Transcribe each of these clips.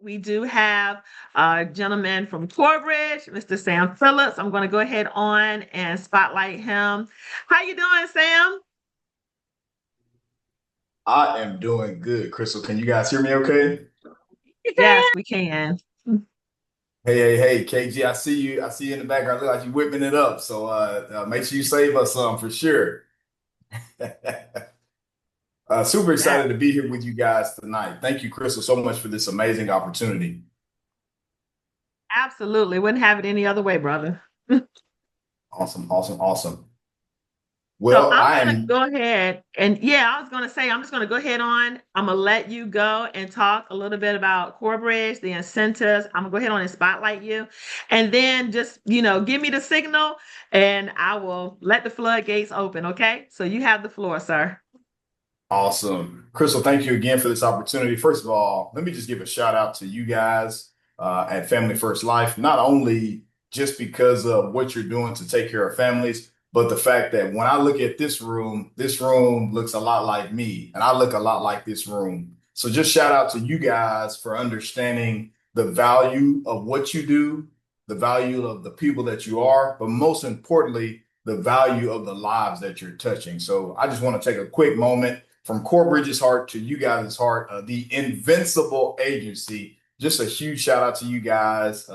we do have a gentleman from Corebridge, Mr. Sam Phillips. I'm going to go ahead on and spotlight him. How you doing, Sam? I am doing good, Crystal. Can you guys hear me okay? Yes, we can. Hey, KG, I see you. I see you in the background. Look like you whipping it up. So make sure you save us some for sure. Super Yes, excited to be here with you guys tonight. Thank you, Crystal, so much for this amazing opportunity. absolutely. Wouldn't have it any other way, brother. Awesome, awesome, awesome. So Well, I'm I gonna am go ahead and yeah, I was gonna say I'm just gonna go ahead on. I'm gonna let you go and talk a little bit about Corebridge, the incentives. I'm gonna go ahead on and spotlight you, and then just give me the signal, and I will let the floodgates open. Okay, so you have the floor, sir. awesome. Crystal, thank you again for this opportunity. First of all, let me just give a shout out to you guys at Family First Life, not only just because of what you're doing to take care of families, but the fact that when I look at this room looks a lot like me, and I look a lot like this room. So just shout out to you guys for understanding the value of what you do, the value of the people that you are, but most importantly, the value of the lives that you're touching. So I just want to take a quick moment from Corebridge's heart to you guys' heart, the Invincible Agency. Just a huge shout out to you guys.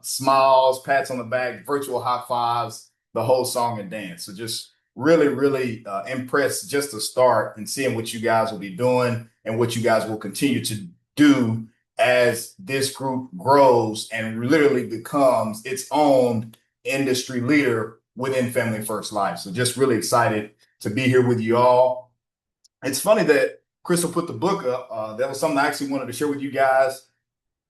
Smiles, pats on the back, virtual high fives, the whole song and dance. So just really, really impressed just to start and seeing what you guys will be doing and what you guys will continue to do as this group grows and literally becomes its own industry leader within Family First Life. So just really excited to be here with you all. It's funny that Crystal put the book up. That was something I actually wanted to share with you guys.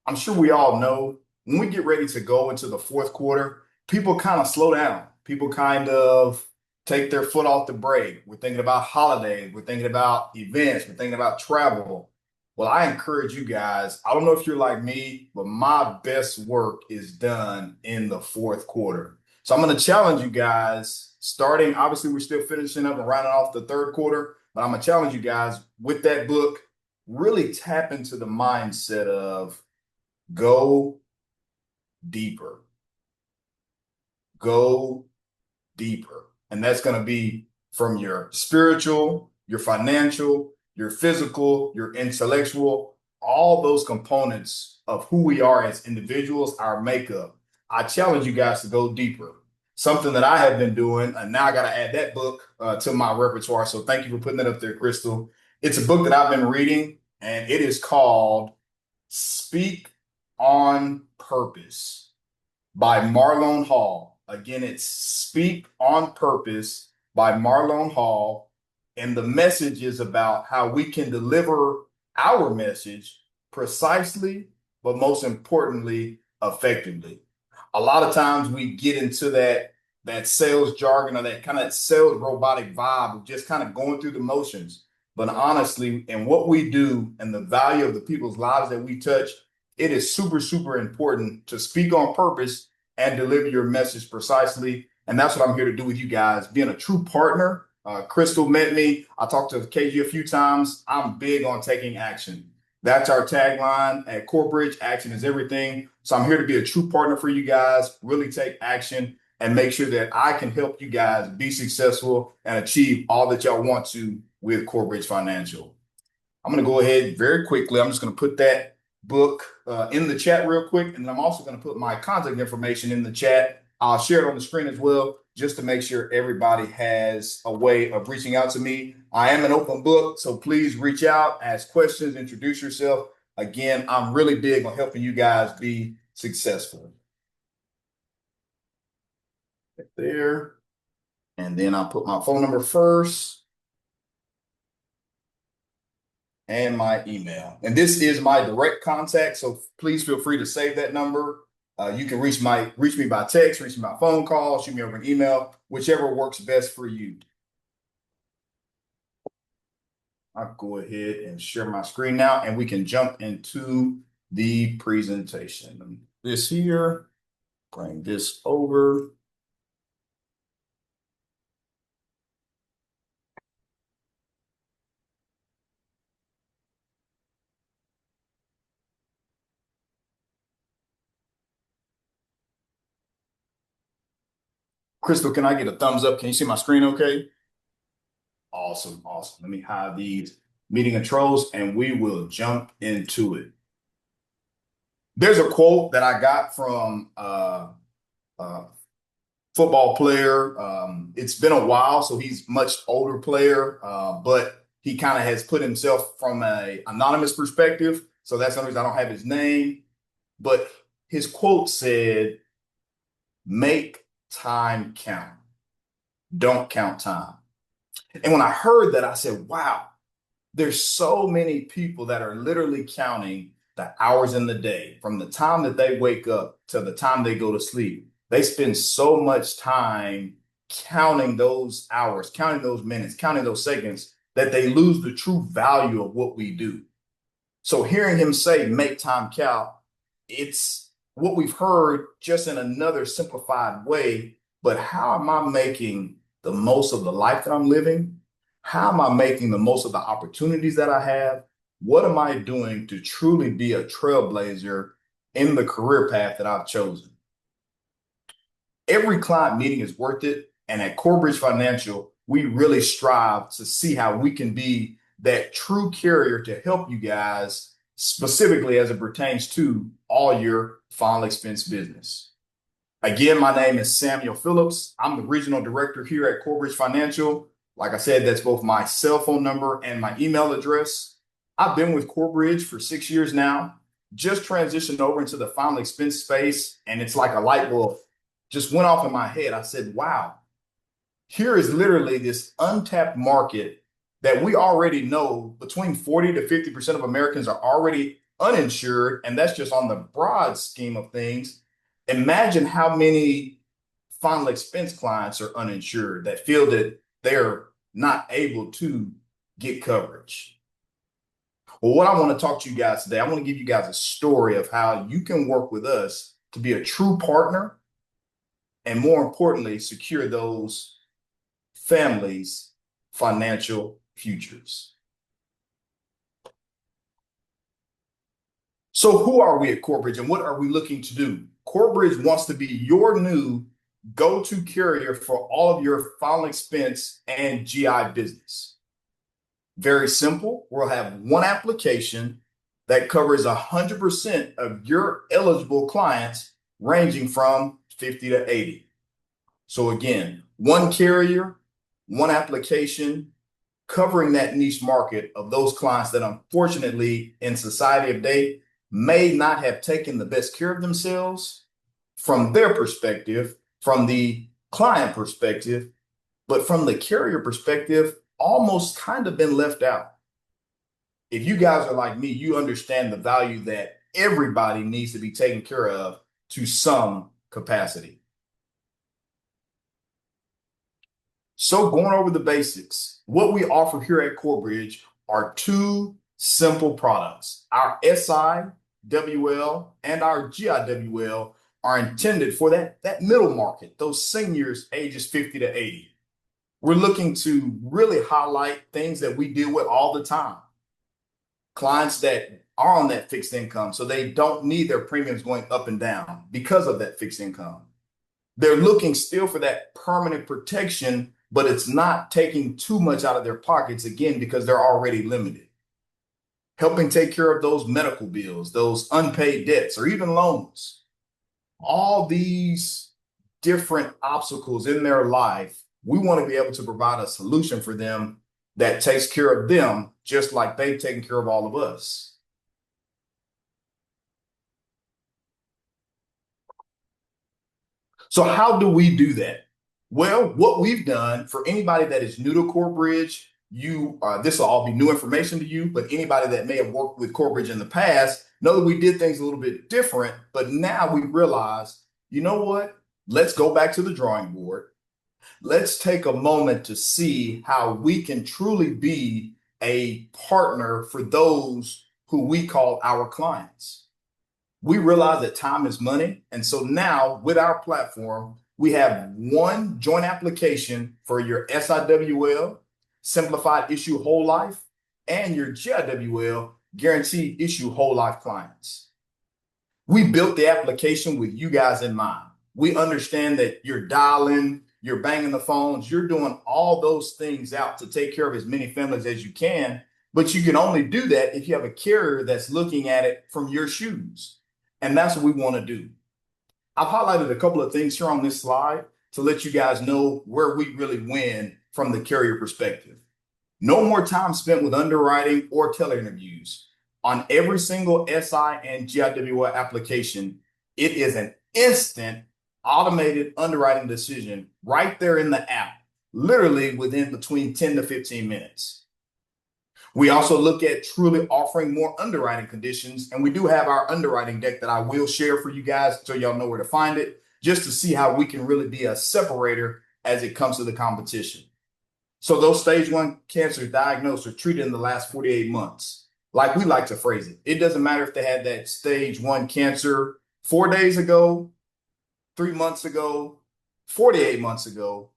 I'm sure we all know when we get ready to go into the fourth quarter, people kind of slow down. People kind of take their foot off the brake. We're thinking about holidays. We're thinking about events. We're thinking about travel. Well, I encourage you guys. I don't know if you're like me, but my best work is done in the fourth quarter. So I'm going to challenge you guys starting. Obviously, we're still finishing up and rounding off the third quarter, but I'm going to challenge you guys with that book. Really tap into the mindset of go deeper, go deeper. And that's going to be from your spiritual, your financial, your physical, your intellectual, all those components of who we are as individuals, our makeup. I challenge you guys to go deeper. Something that I have been doing, and now I got to add that book to my repertoire. So thank you for putting that up there, Crystal. It's a book that I've been reading, and it is called Speak on Purpose by Marlon Hall. Again, it's Speak on Purpose by Marlon Hall. And the message is about how we can deliver our message precisely, but most importantly, effectively. A lot of times we get into that sales jargon or that kind of sales robotic vibe of just kind of going through the motions. But honestly, in what we do and the value of the people's lives that we touch, it is super, super important to speak on purpose and deliver your message precisely. And that's what I'm here to do with you guys, being a true partner. Crystal met me. I talked to KG a few times. I'm big on taking action. That's our tagline at Corebridge. Action is everything. So I'm here to be a true partner for you guys, really take action and make sure that I can help you guys be successful and achieve all that y'all want to with Corebridge Financial. I'm going to go ahead very quickly. I'm just going to put that book in the chat real quick. And I'm also going to put my contact information in the chat. I'll share it on the screen as well, just to make sure everybody has a way of reaching out to me. I am an open book, so please reach out, ask questions, introduce yourself. Again, I'm really big on helping you guys be successful. Right there. And then I'll put my phone number first and my email. And this is my direct contact, so please feel free to save that number. You can reach me by text, reach me by phone call, shoot me over an email, whichever works best for you. I'll go ahead and share my screen now, and we can jump into the presentation. This here, bring this over. Crystal, can I get a thumbs up? Can you see my screen okay? Awesome, awesome. Let me hide these meeting controls and we will jump into it. There's a quote that I got from a football player. It's been a while, so he's much older player, but he kind of has put himself from a anonymous perspective. So that's the reason I don't have his name. But his quote said, "Make time count. Don't count time." And when I heard that, I said, wow, there's so many people that are literally counting the hours in the day from the time that they wake up to the time they go to sleep. They spend so much time counting those hours, counting those minutes, counting those seconds that they lose the true value of what we do. So hearing him say, make time count, it's what we've heard just in another simplified way. But how am I making the most of the life that I'm living? How am I making the most of the opportunities that I have? What am I doing to truly be a trailblazer in the career path that I've chosen? Every client meeting is worth it. And at Corebridge Financial, we really strive to see how we can be that true carrier to help you guys, specifically as it pertains to all your final expense business. Again, my name is Samuel Phillips. I'm the regional director here at Corebridge Financial. Like I said, that's both my cell phone number and my email address. I've been with Corebridge for 6 years now, just transitioned over into the final expense space, and it's like a light bulb just went off in my head. I said, wow, here is literally this untapped market that we already know between 40 to 50% of Americans are already uninsured, and that's just on the broad scheme of things. Imagine how many final expense clients are uninsured that feel that they're not able to get coverage. Well, what I want to talk to you guys today, I want to give you guys a story of how you can work with us to be a true partner and, more importantly, secure those families' financial futures. So who are we at Corebridge and what are we looking to do? Corebridge wants to be your new go-to carrier for all of your final expense and GI business. Very simple. We'll have one application that covers 100% of your eligible clients ranging from 50 to 80. So again, one carrier, one application, covering that niche market of those clients that unfortunately in society of today may not have taken the best care of themselves from their perspective, from the client perspective, but from the carrier perspective, almost kind of been left out. If you guys are like me, you understand the value that everybody needs to be taken care of to some capacity. So going over the basics, what we offer here at Corebridge are two simple products. Our SIWL and our GIWL are intended for that middle market, those seniors ages 50 to 80. We're looking to really highlight things that we deal with all the time. Clients that are on that fixed income, so they don't need their premiums going up and down because of that fixed income. They're looking still for that permanent protection, but it's not taking too much out of their pockets, again, because they're already limited. Helping take care of those medical bills, those unpaid debts, or even loans. All these different obstacles in their life, we want to be able to provide a solution for them that takes care of them just like they've taken care of all of us. So how do we do that? Well, what we've done for anybody that is new to Corebridge, this will all be new information to you, but anybody that may have worked with Corebridge in the past know that we did things a little bit different, but now we realize, you know what? Let's go back to the drawing board. Let's take a moment to see how we can truly be a partner for those who we call our clients. We realize that time is money. And so now with our platform, we have one joint application for your SIWL, Simplified Issue Whole Life, and your GIWL, Guaranteed Issue Whole Life clients. We built the application with you guys in mind. We understand that you're dialing, you're banging the phones, you're doing all those things out to take care of as many families as you can. But you can only do that if you have a carrier that's looking at it from your shoes. And that's what we want to do. I've highlighted a couple of things here on this slide to let you guys know where we really win from the carrier perspective. No more time spent with underwriting or tele-interviews. On every single SI and GIWL application, it is an instant automated underwriting decision right there in the app, literally within between 10 to 15 minutes. We also look at truly offering more underwriting conditions, and we do have our underwriting deck that I will share for you guys so y'all know where to find it, just to see how we can really be a separator as it comes to the competition. So those stage 1 cancer diagnosed or treated in the last 48 months, like we like to phrase it, it doesn't matter if they had that stage 1 cancer 4 days ago, 3 months ago, 48 months ago.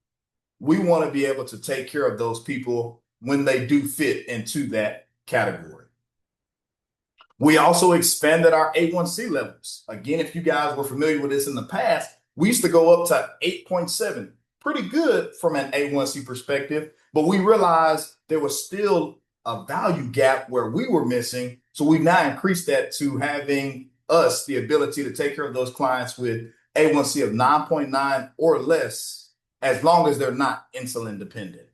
We want to be able to take care of those people when they do fit into that category. We also expanded our A1C levels. Again, if you guys were familiar with this in the past, we used to go up to 8.7, pretty good from an A1C perspective, but we realized there was still a value gap where we were missing. So we've now increased that to having us the ability to take care of those clients with A1C of 9.9 or less, as long as they're not insulin dependent.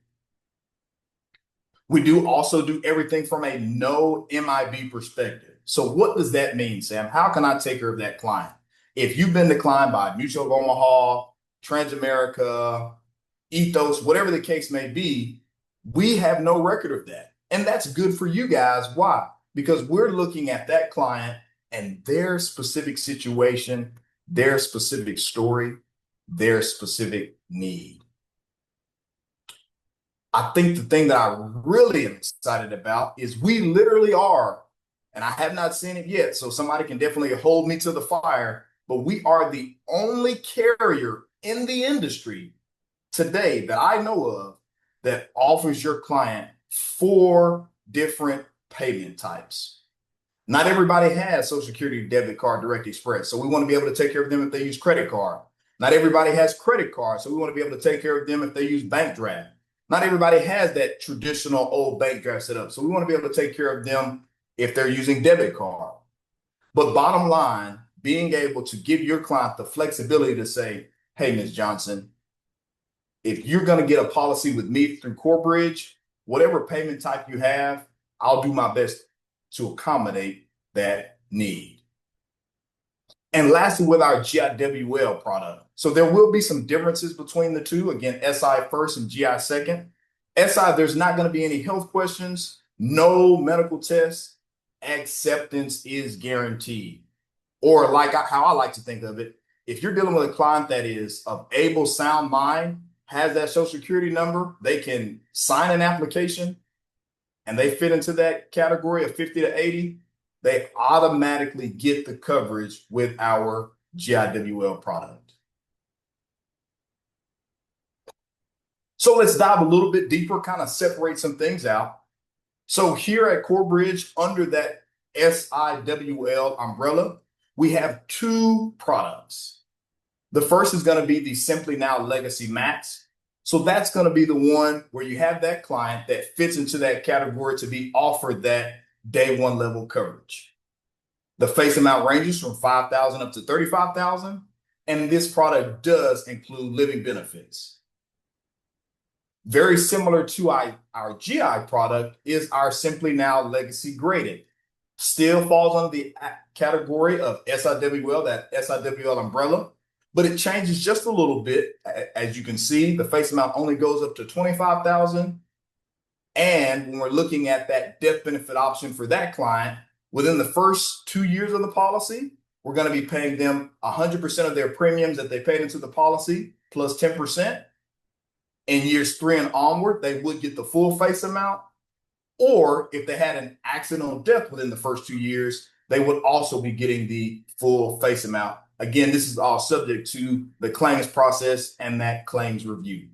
We do also do everything from a no MIB perspective. So what does that mean, Sam? How can I take care of that client? If you've been declined by Mutual of Omaha, Transamerica, Ethos, whatever the case may be, we have no record of that. And that's good for you guys. Why? Because we're looking at that client and their specific situation, their specific story, their specific need. I think the thing that I really am excited about is we literally are, and I have not seen it yet, so somebody can definitely hold me to the fire, but we are the only carrier in the industry today that I know of that offers your client 4 different payment types. Not everybody has Social Security, debit card, Direct Express, so we want to be able to take care of them if they use credit card. Not everybody has credit card, so we want to be able to take care of them if they use bank draft. Not everybody has that traditional old bank draft set up, so we want to be able to take care of them if they're using debit card. But bottom line, being able to give your client the flexibility to say, hey, Ms. Johnson, if you're going to get a policy with me through Corebridge, whatever payment type you have, I'll do my best to accommodate that need. And lastly, with our GIWL product. So there will be some differences between the two. Again, SI first and GI second. SI, there's not going to be any health questions, no medical tests. Acceptance is guaranteed. Or like how I like to think of it, if you're dealing with a client that is of able, sound mind, has that Social Security number, they can sign an application and they fit into that category of 50 to 80, they automatically get the coverage with our GIWL product. So let's dive a little bit deeper, kind of separate some things out. So here at Corebridge, under that SIWL umbrella, we have 2 products. The first is going to be the Simply Now Legacy Max. So that's going to be the one where you have that client that fits into that category to be offered that day 1 level coverage. The face amount ranges from $5,000 up to $35,000, and this product does include living benefits. Very similar to our GI product is our Simply Now Legacy Graded. Still falls under the category of SIWL, that SIWL umbrella, but it changes just a little bit. As you can see, the face amount only goes up to $25,000. And when we're looking at that death benefit option for that client, within the first 2 years of the policy, we're going to be paying them 100% of their premiums that they paid into the policy plus 10%. In years 3 and onward, they would get the full face amount. Or if they had an accidental death within the first 2 years, they would also be getting the full face amount. Again, this is all subject to the claims process and that claims review.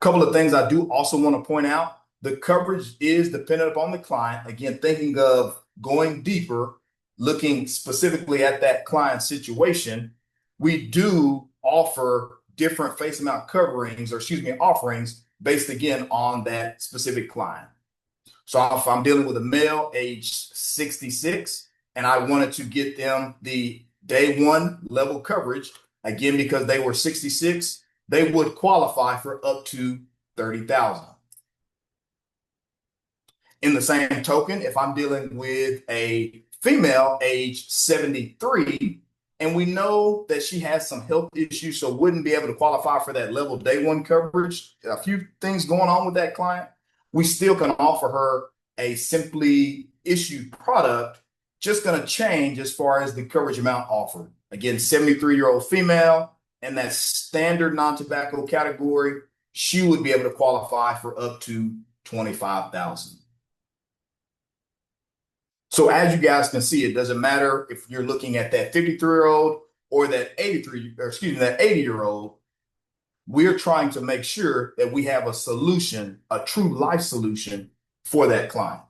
A couple of things I do also want to point out. The coverage is dependent upon the client. Again, thinking of going deeper, looking specifically at that client situation, we do offer different face amount coverings, or excuse me, offerings based again on that specific client. So if I'm dealing with a male age 66 and I wanted to get them the day one level coverage, again, because they were 66, they would qualify for up to 30,000. In the same token, if I'm dealing with a female age 73 and we know that she has some health issues, so wouldn't be able to qualify for that level day one coverage, a few things going on with that client, we still can offer her a simply issued product, just going to change as far as the coverage amount offered. Again, 73-year-old female in that standard non-tobacco category, she would be able to qualify for up to 25,000. So as you guys can see, it doesn't matter if you're looking at that 53-year-old or that 80-year-old. We're trying to make sure that we have a solution, a true life solution for that client.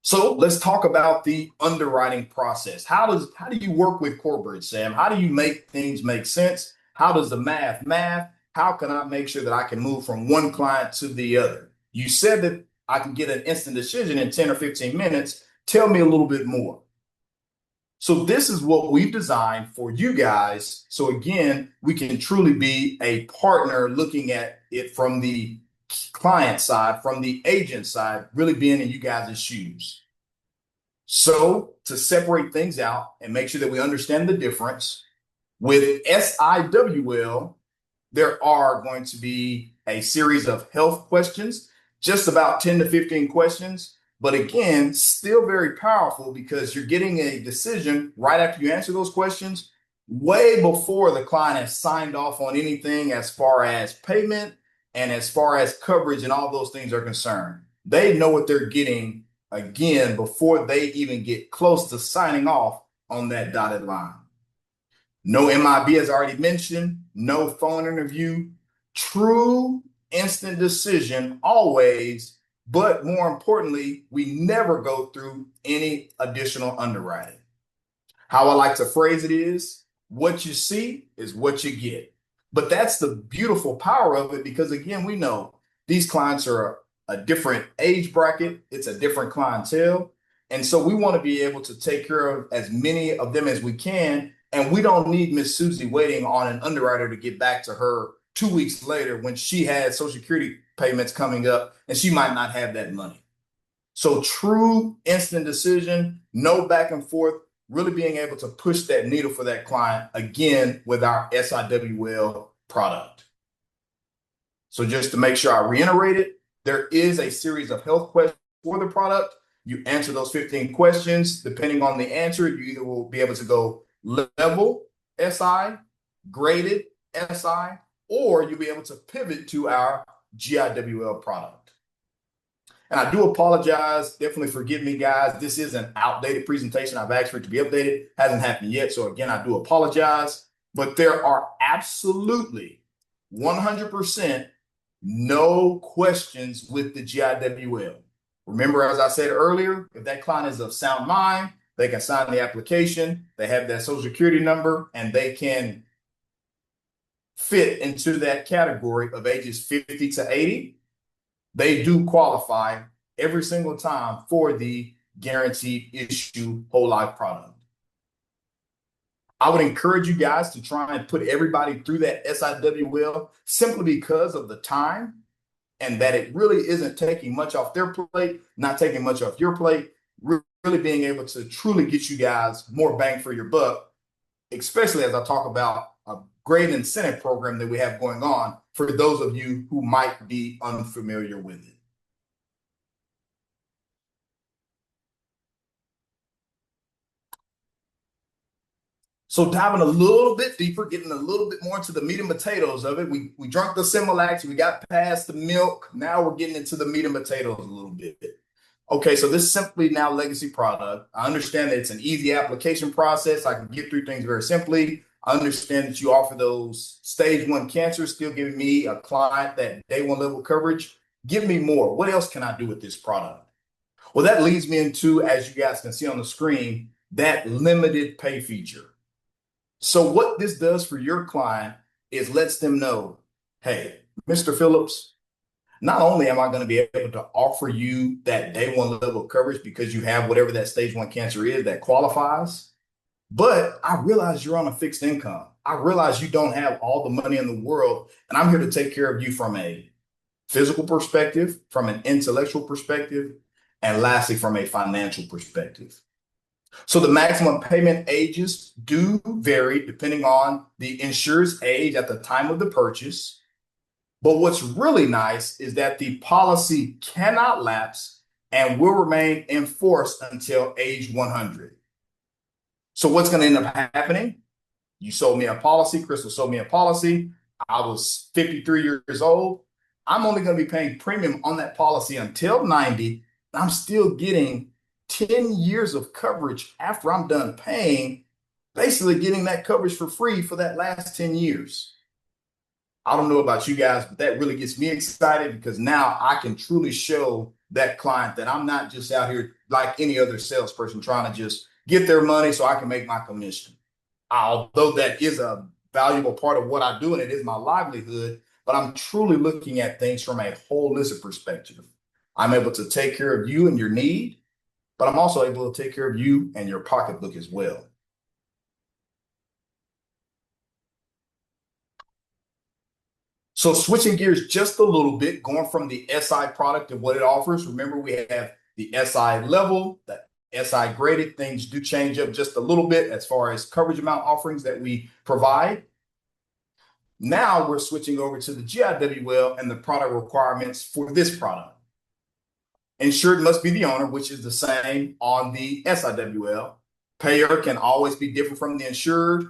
So let's talk about the underwriting process. How do you work with Corebridge, Sam? How do you make things make sense? How does the math? How can I make sure that I can move from one client to the other? You said that I can get an instant decision in 10 or 15 minutes. Tell me a little bit more. So this is what we've designed for you guys. So again, we can truly be a partner looking at it from the client side, from the agent side, really being in you guys' shoes. So to separate things out and make sure that we understand the difference, with SIWL, there are going to be a series of health questions, just about 10 to 15 questions. But again, still very powerful because you're getting a decision right after you answer those questions, way before the client has signed off on anything as far as payment and as far as coverage and all those things are concerned. They know what they're getting, again, before they even get close to signing off on that dotted line. No MIB, as already mentioned, no phone interview, true instant decision always, but more importantly, we never go through any additional underwriting. How I like to phrase it is, what you see is what you get. But that's the beautiful power of it because, again, we know these clients are a different age bracket. It's a different clientele. And so we want to be able to take care of as many of them as we can. And we don't need Miss Susie waiting on an underwriter to get back to her 2 weeks later when she has Social Security payments coming up and she might not have that money. So true instant decision, no back and forth, really being able to push that needle for that client, again, with our SIWL product. So just to make sure I reiterate it, there is a series of health questions for the product. You answer those 15 questions. Depending on the answer, you either will be able to go level SI, graded SI, or you'll be able to pivot to our GIWL product. And I do apologize. Definitely forgive me, guys. This is an outdated presentation. I've asked for it to be updated. Hasn't happened yet. So again, I do apologize. But there are absolutely 100% no questions with the GIWL. Remember, as I said earlier, if that client is of sound mind, they can sign the application. They have that Social Security number, and they can fit into that category of ages 50 to 80. They do qualify every single time for the guaranteed issue whole life product. I would encourage you guys to try and put everybody through that SIWL simply because of the time and that it really isn't taking much off their plate, not taking much off your plate, really being able to truly get you guys more bang for your buck, especially as I talk about a great incentive program that we have going on for those of you who might be unfamiliar with it. So diving a little bit deeper, getting a little bit more into the meat and potatoes of it. We drank the Similac, we got past the milk. Now we're getting into the meat and potatoes a little bit. Okay, so this is Simply Now legacy product. I understand that it's an easy application process. I can get through things very simply. I understand that you offer those stage 1 cancer, still giving me a client that day 1 level coverage. Give me more. What else can I do with this product? Well, that leads me into, as you guys can see on the screen, that limited pay feature. So what this does for your client is lets them know, hey, Mr. Phillips, not only am I going to be able to offer you that day one level of coverage because you have whatever that stage one cancer is that qualifies, but I realize you're on a fixed income. I realize you don't have all the money in the world, and I'm here to take care of you from a physical perspective, from an intellectual perspective, and lastly, from a financial perspective. So the maximum payment ages do vary depending on the insurer's age at the time of the purchase. But what's really nice is that the policy cannot lapse and will remain in force until age 100. So what's going to end up happening? You sold me a policy, Crystal sold me a policy. I was 53 years old. I'm only going to be paying premium on that policy until 90. I'm still getting 10 years of coverage after I'm done paying, basically getting that coverage for free for that last 10 years. I don't know about you guys, but that really gets me excited because now I can truly show that client that I'm not just out here like any other salesperson trying to just get their money so I can make my commission. Although that is a valuable part of what I do and it is my livelihood, but I'm truly looking at things from a holistic perspective. I'm able to take care of you and your need, but I'm also able to take care of you and your pocketbook as well. So switching gears just a little bit, going from the SI product and what it offers. Remember, we have the SI level, the SI graded. Things do change up just a little bit as far as coverage amount offerings that we provide. Now we're switching over to the GIWL and the product requirements for this product. Insured must be the owner, which is the same on the SIWL. Payer can always be different from the insured.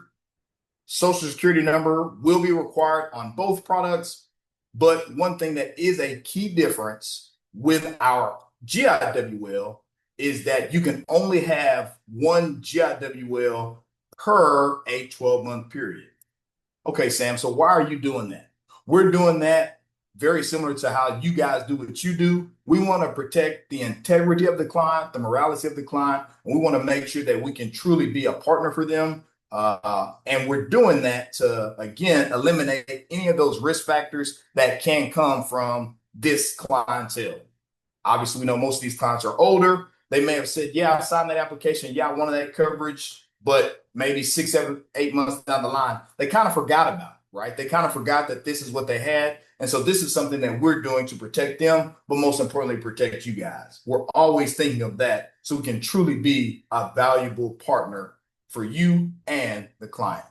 Social Security number will be required on both products. But one thing that is a key difference with our GIWL is that you can only have one GIWL per a 12-month period. Okay, Sam, so why are you doing that? We're doing that very similar to how you guys do what you do. We want to protect the integrity of the client, the morality of the client, and we want to make sure that we can truly be a partner for them. And we're doing that to, again, eliminate any of those risk factors that can come from this clientele. Obviously, we know most of these clients are older. They may have said, yeah, I signed that application. Yeah, I wanted that coverage. But maybe 6, 7, 8 months down the line, they kind of forgot about it, right? They kind of forgot that this is what they had. And so this is something that we're doing to protect them, but most importantly, protect you guys. We're always thinking of that so we can truly be a valuable partner for you and the client.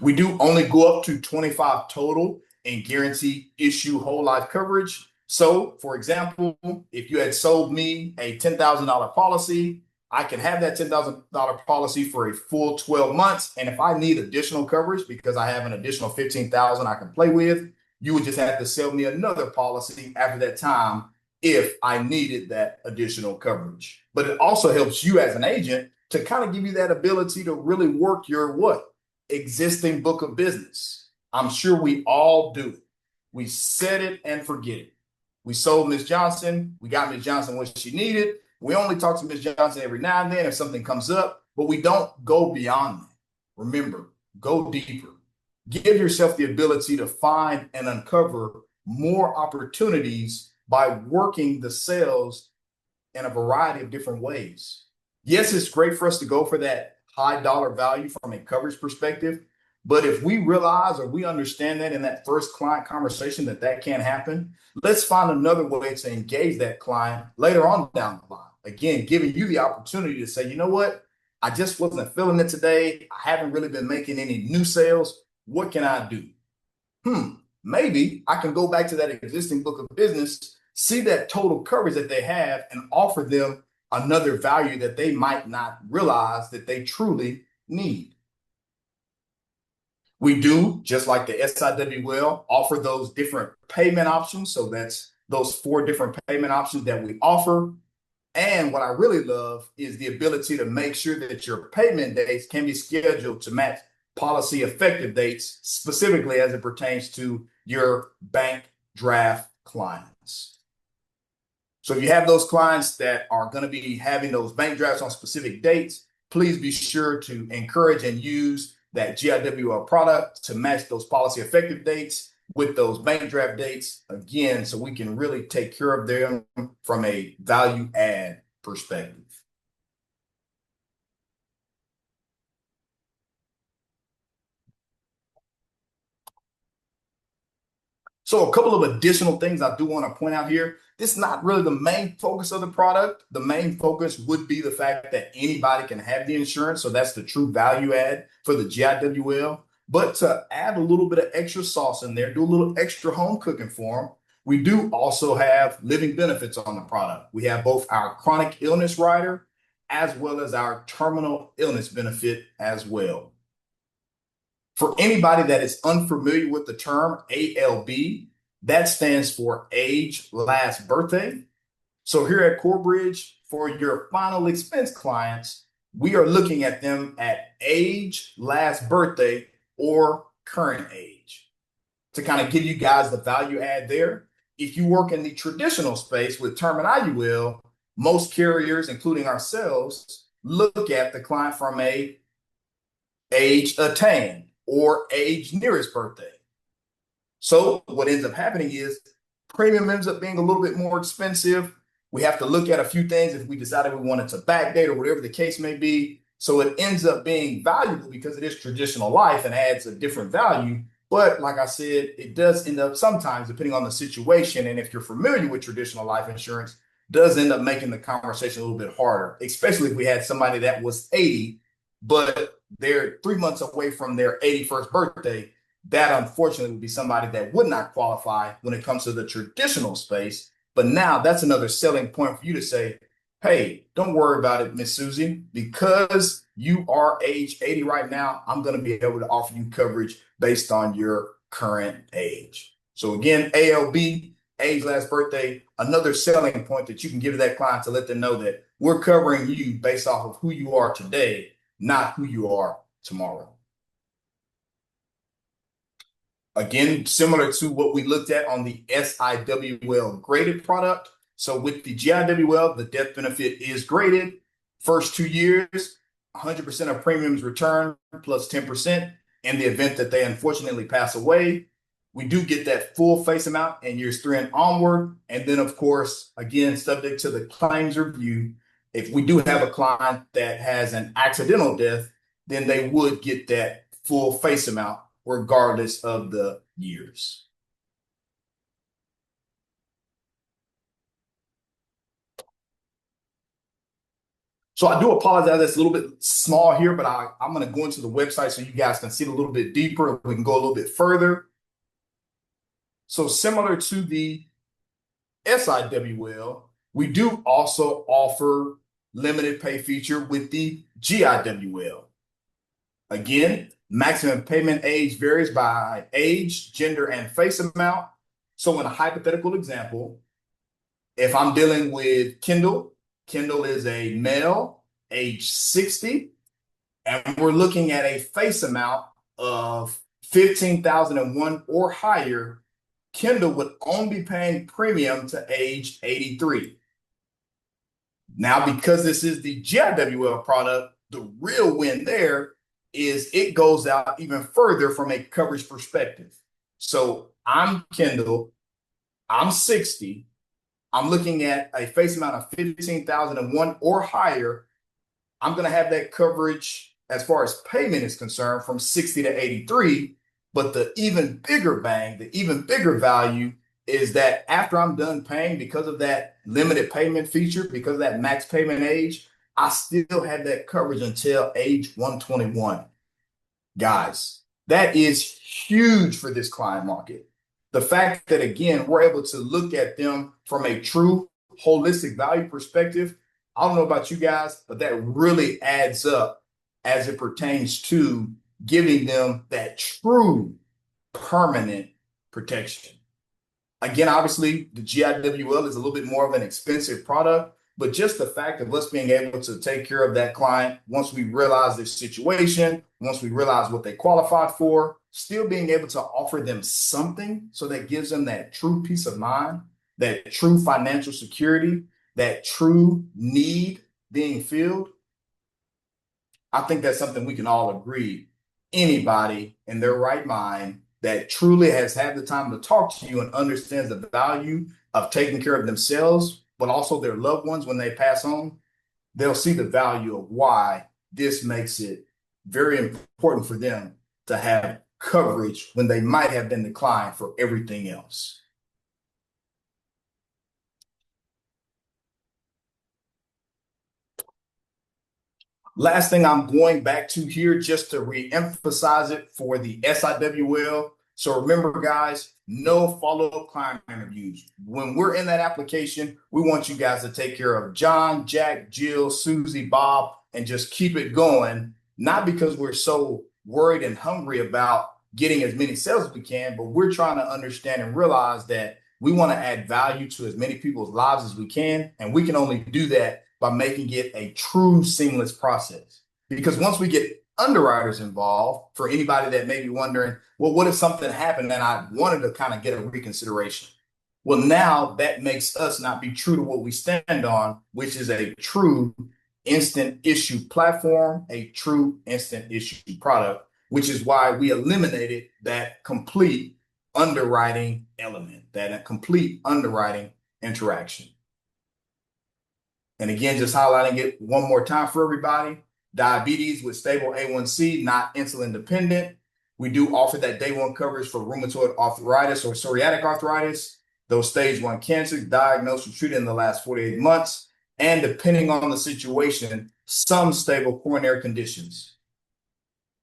We do only go up to 25 total in guaranteed issue whole life coverage. So, for example, if you had sold me a $10,000 policy, I can have that $10,000 policy for a full 12 months. And if I need additional coverage because I have an additional $15,000 I can play with, you would just have to sell me another policy after that time if I needed that additional coverage. But it also helps you as an agent to kind of give you that ability to really work your what? Existing book of business. I'm sure we all do it. We set it and forget it. We sold Ms. Johnson. We got Ms. Johnson what she needed. We only talk to Ms. Johnson every now and then if something comes up, but we don't go beyond that. Remember, go deeper. Give yourself the ability to find and uncover more opportunities by working the sales in a variety of different ways. Yes, it's great for us to go for that high dollar value from a coverage perspective, but if we realize or we understand that in that first client conversation that can't happen, let's find another way to engage that client later on down the line. Again, giving you the opportunity to say, you know what? I just wasn't feeling it today. I haven't really been making any new sales. What can I do? Maybe I can go back to that existing book of business, see that total coverage that they have, and offer them another value that they might not realize that they truly need. We do, just like the SIWL, offer those different payment options. So that's those 4 different payment options that we offer. And what I really love is the ability to make sure that your payment dates can be scheduled to match policy effective dates, specifically as it pertains to your bank draft clients. So if you have those clients that are going to be having those bank drafts on specific dates, please be sure to encourage and use that GIWL product to match those policy effective dates with those bank draft dates, again, so we can really take care of them from a value add perspective. So a couple of additional things I do want to point out here. This is not really the main focus of the product. The main focus would be the fact that anybody can have the insurance. So that's the true value add for the GIWL. But to add a little bit of extra sauce in there, do a little extra home cooking for them, we do also have living benefits on the product. We have both our chronic illness rider as well as our terminal illness benefit as well. For anybody that is unfamiliar with the term ALB, that stands for age last birthday. So here at Corebridge, for your final expense clients, we are looking at them at age last birthday or current age to kind of give you guys the value add there. If you work in the traditional space with term and IUL, most carriers, including ourselves, look at the client from a age attained or age nearest birthday. So what ends up happening is premium ends up being a little bit more expensive. We have to look at a few things if we decided we wanted to backdate or whatever the case may be. So it ends up being valuable because it is traditional life and adds a different value. But like I said, it does end up sometimes, depending on the situation, and if you're familiar with traditional life insurance, does end up making the conversation a little bit harder, especially if we had somebody that was 80, but they're 3 months away from their 81st birthday. That unfortunately would be somebody that would not qualify when it comes to the traditional space. But now that's another selling point for you to say, hey, don't worry about it, Miss Susie, because you are age 80 right now, I'm going to be able to offer you coverage based on your current age. So again, ALB, age last birthday, another selling point that you can give to that client to let them know that we're covering you based off of who you are today, not who you are tomorrow. Again, similar to what we looked at on the SIWL graded product. So with the GIWL, the death benefit is graded. First 2 years, 100% of premiums return plus 10% in the event that they unfortunately pass away. We do get that full face amount in years 3 and onward. And then, of course, again, subject to the claims review, if we do have a client that has an accidental death, then they would get that full face amount regardless of the years. So I do apologize, that's a little bit small here, but I'm going to go into the website so you guys can see it a little bit deeper. We can go a little bit further. So similar to the SIWL, we do also offer limited pay feature with the GIWL. Again, maximum payment age varies by age, gender, and face amount. So in a hypothetical example, if I'm dealing with Kendall is a male, age 60, and we're looking at a face amount of $15,001 or higher. Kendall would only be paying premium to age 83. Now, because this is the GIWL product, the real win there is it goes out even further from a coverage perspective. So I'm Kendall, I'm 60, I'm looking at a face amount of $15,001 or higher. I'm going to have that coverage as far as payment is concerned from 60 to 83. But the even bigger bang, the even bigger value is that after I'm done paying, because of that limited payment feature, because of that max payment age, I still have that coverage until age 121. Guys, that is huge for this client market. The fact that, again, we're able to look at them from a true holistic value perspective, I don't know about you guys, but that really adds up as it pertains to giving them that true permanent protection. Again, obviously, the GIWL is a little bit more of an expensive product, but just the fact of us being able to take care of that client once we realize their situation, once we realize what they qualified for, still being able to offer them something so that gives them that true peace of mind, that true financial security, that true need being filled, I think that's something we can all agree. Anybody in their right mind that truly has had the time to talk to you and understands the value of taking care of themselves, but also their loved ones when they pass on, they'll see the value of why this makes it very important for them to have coverage when they might have been declined for everything else. Last thing I'm going back to here just to re-emphasize it for the SIWL. So remember, guys, no follow-up client interviews. When we're in that application, we want you guys to take care of John, Jack, Jill, Susie, Bob, and just keep it going. Not because we're so worried and hungry about getting as many sales as we can, but we're trying to understand and realize that we want to add value to as many people's lives as we can. And we can only do that by making it a true seamless process. Because once we get underwriters involved, for anybody that may be wondering, well, what if something happened and I wanted to kind of get a reconsideration? Well, now that makes us not be true to what we stand on, which is a true instant issue platform, a true instant issue product, which is why we eliminated that complete underwriting element, that complete underwriting interaction. And again, just highlighting it one more time for everybody, diabetes with stable A1C, not insulin dependent. We do offer that day one coverage for rheumatoid arthritis or psoriatic arthritis, those stage 1 cancers diagnosed or treated in the last 48 months, and depending on the situation, some stable coronary conditions.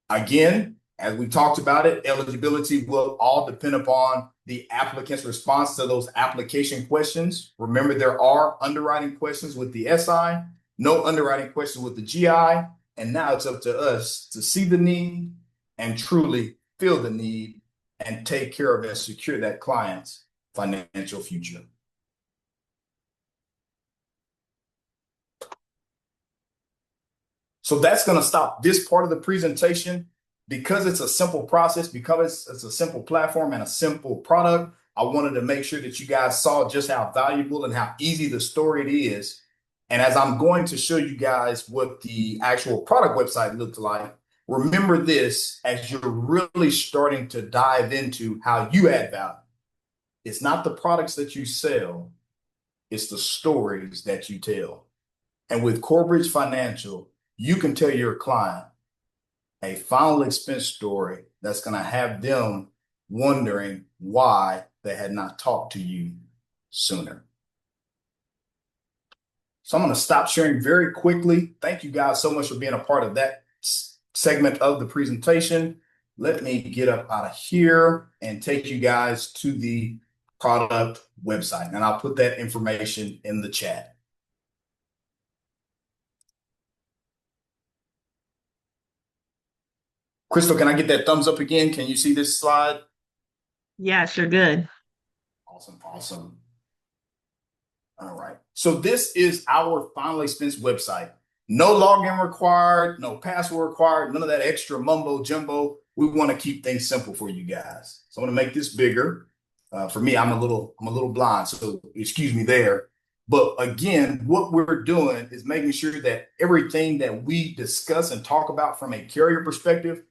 Again, as we talked about it, eligibility will all depend upon the applicant's response to those application questions. Remember, there are underwriting questions with the SI, no underwriting questions with the GI, and now it's up to us to see the need and truly feel the need and take care of and secure that client's financial future. So that's going to stop this part of the presentation. Because it's a simple process, because it's a simple platform and a simple product, I wanted to make sure that you guys saw just how valuable and how easy the story it is. And as I'm going to show you guys what the actual product website looks like, remember this as you're really starting to dive into how you add value. It's not the products that you sell, it's the stories that you tell. And with Corebridge Financial, you can tell your client a final expense story that's going to have them wondering why they had not talked to you sooner. So I'm going to stop sharing very quickly. Thank you guys so much for being a part of that segment of the presentation. Let me get up out of here and take you guys to the product website, and I'll put that information in the chat. Crystal, can I get that thumbs up again? Can you see this slide? Yeah, sure, good. Awesome, awesome. All right. So this is our final expense website. No login required, no password required, none of that extra mumbo jumbo. We want to keep things simple for you guys. So I'm going to make this bigger. For me, I'm a little blind, so excuse me there. But again, what we're doing is making sure that everything that we discuss and talk about from a carrier perspective,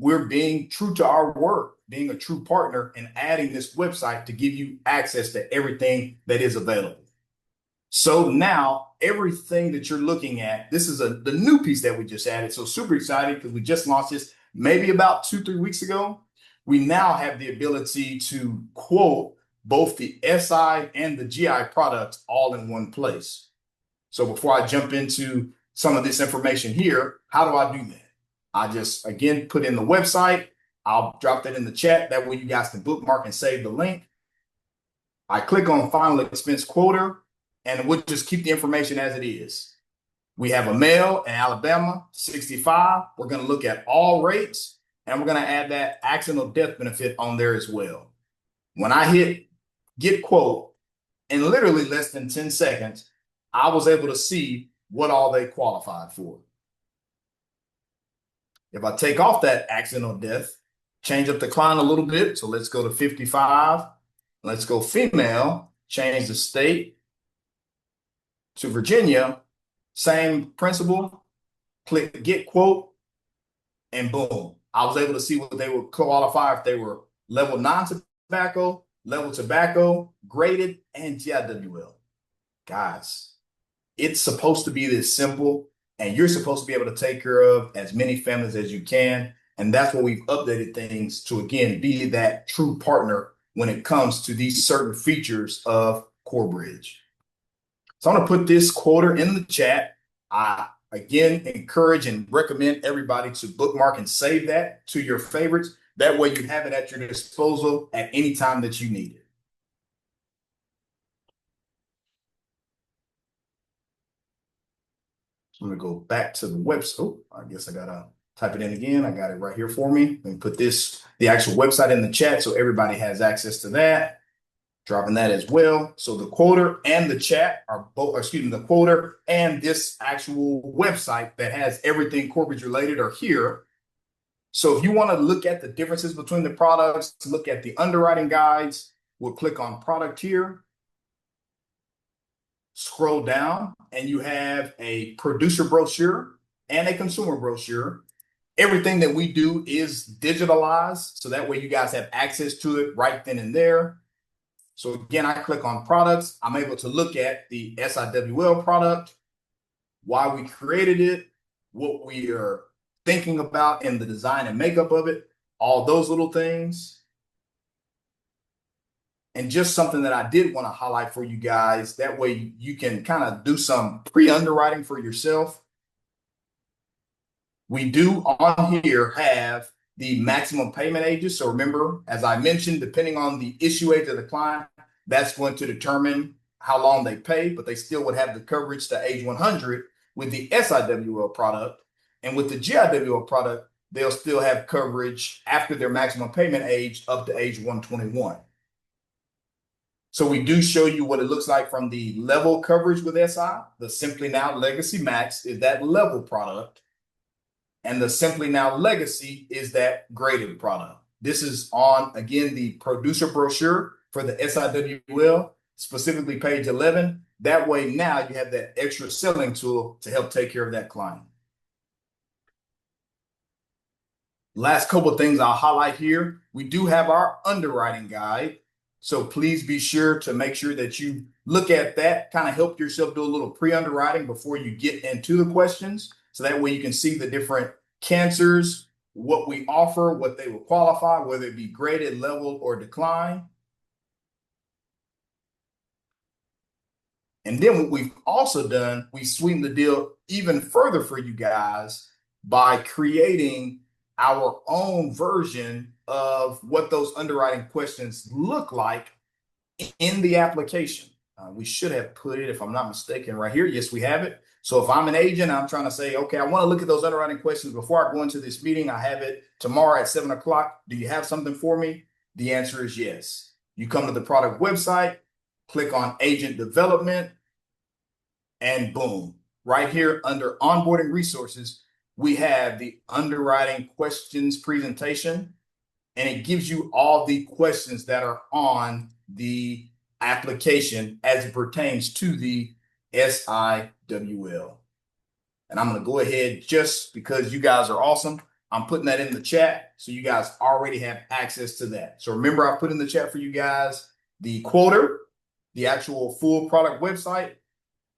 we're being true to our word, being a true partner and adding this website to give you access to everything that is available. So now everything that you're looking at, this is the new piece that we just added. So super excited because we just launched this maybe about 2-3 weeks ago. We now have the ability to quote both the SI and the GI products all in one place. So before I jump into some of this information here, how do I do that? I just, again, put in the website. I'll drop that in the chat. That way you guys can bookmark and save the link. I click on Final Expense Quoter, and we'll just keep the information as it is. We have a male in Alabama, 65. We're going to look at all rates, and we're going to add that accidental death benefit on there as well. When I hit Get Quote, in literally less than 10 seconds, I was able to see what all they qualified for. If I take off that accidental death, change up the client a little bit. So let's go to 55. Let's go female. change the state to Virginia, same principle, click get quote, and boom. I was able to see what they would qualify if they were level non-tobacco, level tobacco, graded, and GIWL. Guys, it's supposed to be this simple, and you're supposed to be able to take care of as many families as you can. And that's what we've updated things to, again, be that true partner when it comes to these certain features of Corebridge. So I'm going to put this quote in the chat. I, again, encourage and recommend everybody to bookmark and save that to your favorites. That way you have it at your disposal at any time that you need it. I'm going to go back to the website. Oh, I guess I got to type it in again. I got it right here for me. And put the actual website in the chat so everybody has access to that. Dropping that as well. So the quoter and the chat are both, the quoter and this actual website that has everything Corebridge related are here. So if you want to look at the differences between the products, look at the underwriting guides, we'll click on product here. Scroll down and you have a producer brochure and a consumer brochure. Everything that we do is digitalized, so that way you guys have access to it right then and there. So again, I click on products. I'm able to look at the SIWL product, why we created it, what we are thinking about in the design and makeup of it, all those little things. And just something that I did want to highlight for you guys. That way you can kind of do some pre-underwriting for yourself. We do on here have the maximum payment ages. So remember, as I mentioned, depending on the issue age of the client, that's going to determine how long they pay, but they still would have the coverage to age 100 with the SIWL product. And with the GIWL product, they'll still have coverage after their maximum payment age up to age 121. So we do show you what it looks like from the level coverage with SI. The Simply Now Legacy Max is that level product. And the Simply Now Legacy is that graded product. This is on, again, the producer brochure for the SIWL, specifically page 11. That way now you have that extra selling tool to help take care of that client. Last couple of things I'll highlight here. We do have our underwriting guide. So please be sure to make sure that you look at that, kind of help yourself do a little pre-underwriting before you get into the questions. So that way you can see the different cancers, what we offer, what they will qualify, whether it be graded, level, or decline. And then what we've also done, we sweeten the deal even further for you guys by creating our own version of what those underwriting questions look like in the application. We should have put it, if I'm not mistaken, right here. Yes, we have it. So if I'm an agent, I'm trying to say, okay, I want to look at those underwriting questions before I go into this meeting. I have it tomorrow at 7 o'clock. Do you have something for me? The answer is yes. You come to the product website, click on agent development, and boom, right here under onboarding resources, we have the underwriting questions presentation, and it gives you all the questions that are on the application as it pertains to the SIWL. And I'm going to go ahead, just because you guys are awesome, I'm putting that in the chat so you guys already have access to that. So remember, I put in the chat for you guys the quoter, the actual full product website,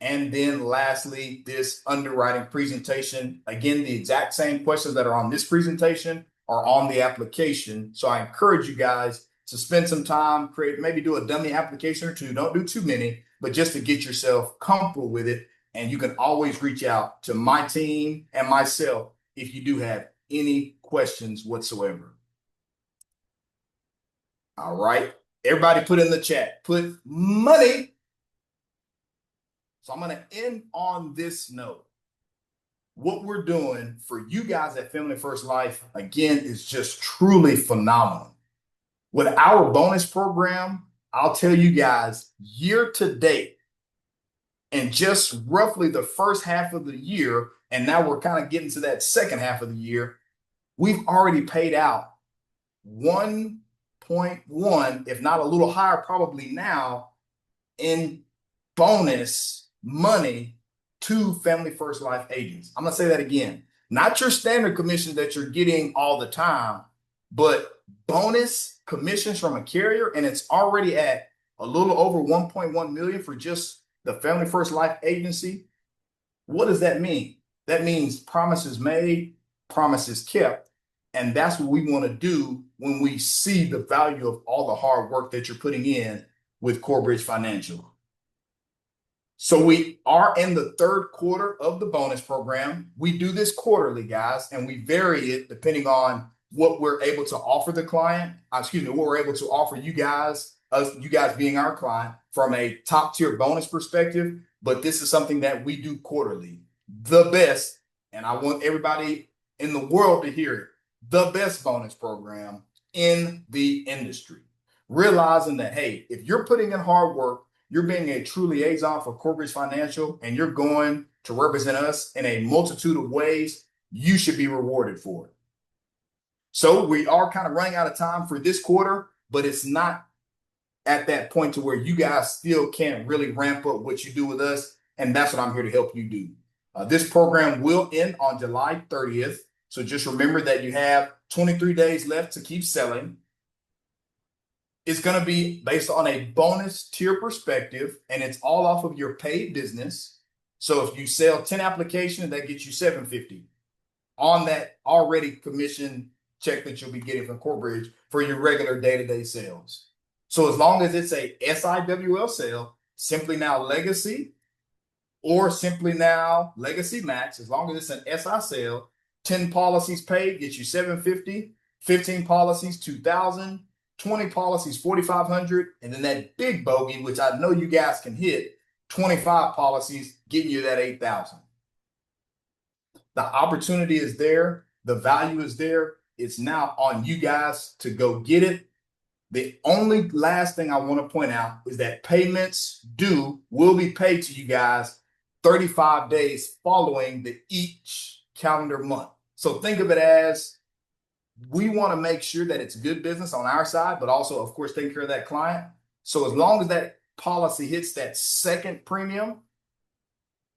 and then lastly, this underwriting presentation. Again, the exact same questions that are on this presentation are on the application. So I encourage you guys to spend some time, maybe do a dummy application or two. Don't do too many, but just to get yourself comfortable with it. And you can always reach out to my team and myself if you do have any questions whatsoever. All right. Everybody put in the chat, put money. So I'm going to end on this note. What we're doing for you guys at Family First Life, again, is just truly phenomenal. With our bonus program, I'll tell you guys, year to date, and just roughly the first half of the year, and now we're kind of getting to that second half of the year, we've already paid out 1.1, if not a little higher probably now, in bonus money to Family First Life agents. I'm going to say that again. Not your standard commission that you're getting all the time, but bonus commissions from a carrier, and it's already at a little over 1.1 million for just the Family First Life agency. What does that mean? That means promises made, promises kept. And that's what we want to do when we see the value of all the hard work that you're putting in with Corebridge Financial. So we are in the third quarter of the bonus program. We do this quarterly, guys, and we vary it depending on what we're able to offer the client. What we're able to offer you guys, you guys being our client, from a top tier bonus perspective. But this is something that we do quarterly. The best, and I want everybody in the world to hear it, the best bonus program in the industry. Realizing that, hey, if you're putting in hard work, you're being a true liaison for Corebridge Financial, and you're going to represent us in a multitude of ways, you should be rewarded for it. So we are kind of running out of time for this quarter, but it's not at that point to where you guys still can't really ramp up what you do with us. And that's what I'm here to help you do. This program will end on July 30th. So just remember that you have 23 days left to keep selling. It's going to be based on a bonus tier perspective, and it's all off of your paid business. So if you sell 10 applications, that gets you $750 on that already commission check that you'll be getting from Corebridge for your regular day-to-day sales. So as long as it's a SIWL sale, Simply Now Legacy, or Simply Now Legacy Max, as long as it's an SI sale, 10 policies paid gets you $750, 15 policies, $2,000, 20 policies, $4,500, and then that big bogey, which I know you guys can hit, 25 policies, getting you that $8,000. The opportunity is there. The value is there. It's now on you guys to go get it. The only last thing I want to point out is that payments will be paid to you guys 35 days following each calendar month. So think of it as, we want to make sure that it's good business on our side, but also, of course, taking care of that client. So as long as that policy hits that second premium,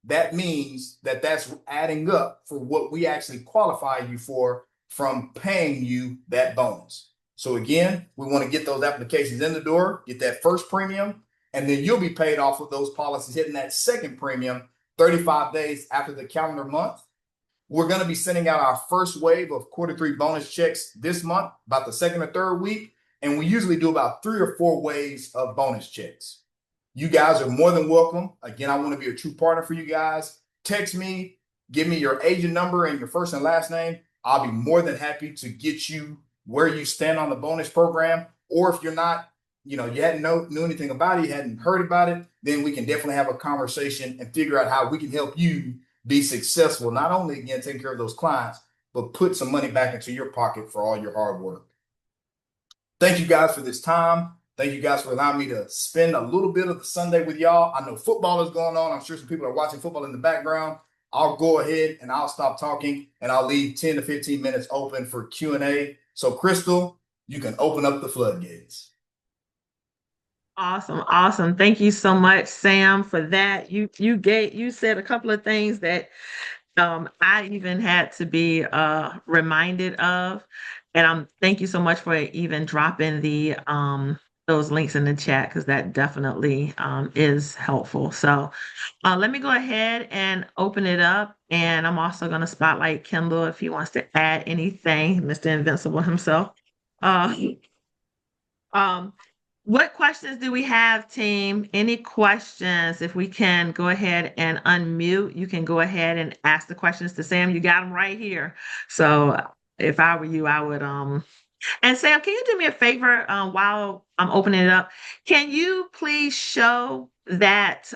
that means that that's adding up for what we actually qualify you for from paying you that bonus. So again, we want to get those applications in the door, get that first premium, and then you'll be paid off of those policies hitting that second premium 35 days after the calendar month. We're going to be sending out our first wave of Q3 bonus checks this month, about the second or third week. And we usually do about 3 or 4 waves of bonus checks. You guys are more than welcome. Again, I want to be a true partner for you guys. Text me, give me your agent number and your first and last name. I'll be more than happy to get you where you stand on the bonus program. Or if you're not, you hadn't knew anything about it, you hadn't heard about it, then we can definitely have a conversation and figure out how we can help you be successful, not only, again, taking care of those clients, but put some money back into your pocket for all your hard work. Thank you guys for this time. Thank you guys for allowing me to spend a little bit of the Sunday with y'all. I know football is going on. I'm sure some people are watching football in the background. I'll go ahead and I'll stop talking, and I'll leave 10 to 15 minutes open for Q&A. So Crystal, you can open up the floodgates. Awesome. Thank you so much, Sam, for that. You said a couple of things that I even had to be reminded of. And thank you so much for even dropping the those links in the chat, because that definitely is helpful. So let me go ahead and open it up. And I'm also going to spotlight Kendall if he wants to add anything, Mr. Invincible himself. Uh, what questions do we have, team? Any questions? If we can go ahead and unmute, you can go ahead and ask the questions to Sam. You got them right here. So if I were you, I would and Sam, can you do me a favor while I'm opening it up? Can you please show that